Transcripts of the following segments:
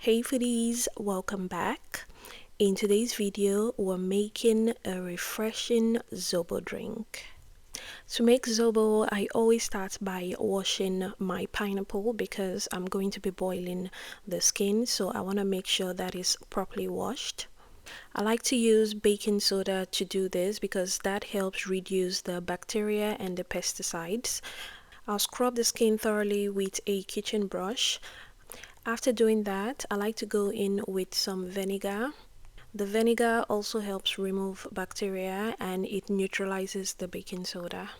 Hey foodies, welcome back. In today's video, we're making a refreshing Zobo drink. To make Zobo, I always start by washing my pineapple because I'm going to be boiling the skin, so I want to make sure that is properly washed. I like to use baking soda to do this because that helps reduce the bacteria and the pesticides. I'll scrub the skin thoroughly with a kitchen brush. After doing that, I like to go in with some vinegar. The vinegar also helps remove bacteria and it neutralizes the baking soda.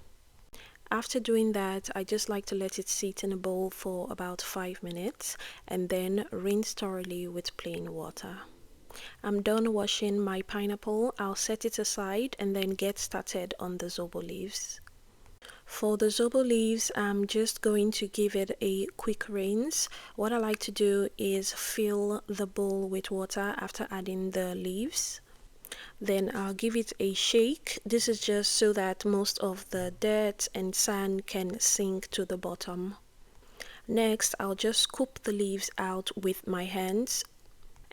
After doing that, I just like to let it sit in a bowl for about 5 minutes and then rinse thoroughly with plain water. I'm done washing my pineapple. I'll set it aside and then get started on the Zobo leaves. For the Zobo leaves, I'm just going to give it a quick rinse. What I like to do is fill the bowl with water after adding the leaves. Then I'll give it a shake. This is just so that most of the dirt and sand can sink to the bottom. Next, I'll just scoop the leaves out with my hands.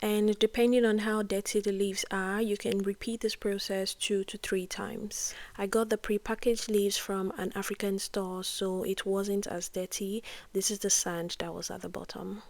And depending on how dirty the leaves are, you can repeat this process 2 to 3 times. I got the pre-packaged leaves from an African store, so it wasn't as dirty. This is the sand that was at the bottom.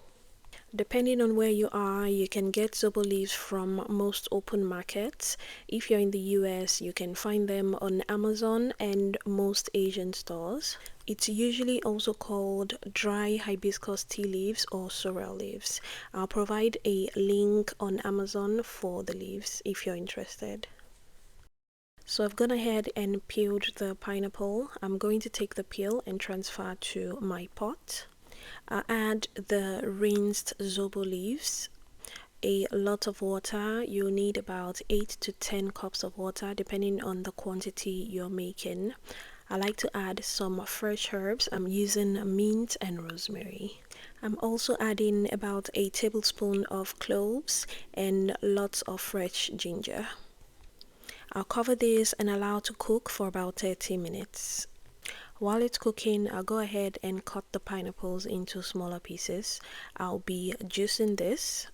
Depending on where you are, you can get Zobo leaves from most open markets. If you're in the US, you can find them on Amazon and most Asian stores. It's usually also called dry hibiscus tea leaves or sorrel leaves. I'll provide a link on Amazon for the leaves if you're interested. So I've gone ahead and peeled the pineapple. I'm going to take the peel and transfer to my pot. I'll add the rinsed Zobo leaves, a lot of water. You'll need about 8 to 10 cups of water depending on the quantity you're making. I like to add some fresh herbs. I'm using mint and rosemary. I'm also adding about a tablespoon of cloves and lots of fresh ginger. I'll cover this and allow to cook for about 30 minutes. While it's cooking, I'll go ahead and cut the pineapples into smaller pieces. I'll be juicing this.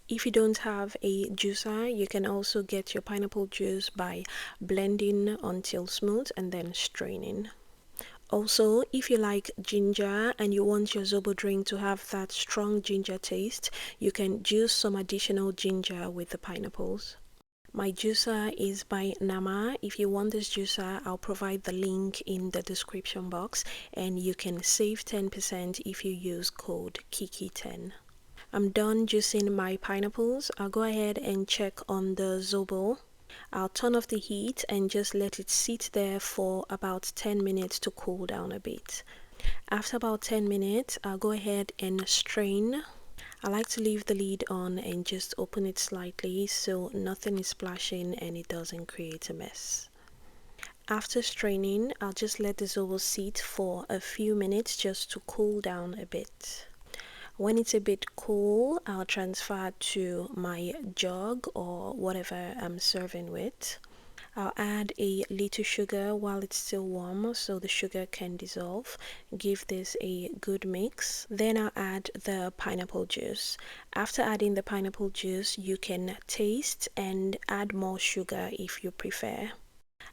If you don't have a juicer, you can also get your pineapple juice by blending until smooth and then straining. Also, if you like ginger and you want your Zobo drink to have that strong ginger taste, you can juice some additional ginger with the pineapples. My juicer is by Nama. If you want this juicer, I'll provide the link in the description box and you can save 10% if you use code KIKI10. I'm done juicing my pineapples. I'll go ahead and check on the Zobo. I'll turn off the heat and just let it sit there for about 10 minutes to cool down a bit. After about 10 minutes, I'll go ahead and strain. I like to leave the lid on and just open it slightly so nothing is splashing and it doesn't create a mess. After straining, I'll just let the Zobo sit for a few minutes just to cool down a bit. When it's a bit cool, I'll transfer to my jug or whatever I'm serving with. I'll add a little sugar while it's still warm so the sugar can dissolve. Give this a good mix. Then I'll add the pineapple juice. After adding the pineapple juice, you can taste and add more sugar if you prefer.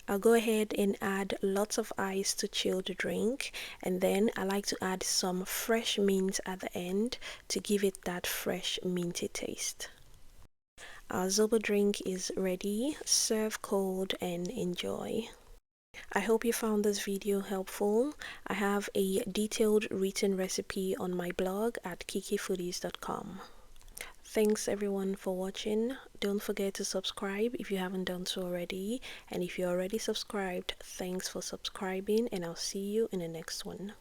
I'll go ahead and add lots of ice to chill the drink, and then I like to add some fresh mint at the end to give it that fresh minty taste. Our Zobo drink is ready. Serve cold and enjoy. I hope you found this video helpful. I have a detailed written recipe on my blog at kikifoodies.com. Thanks everyone for watching. Don't forget to subscribe if you haven't done so already. And if you're already subscribed, thanks for subscribing and I'll see you in the next one.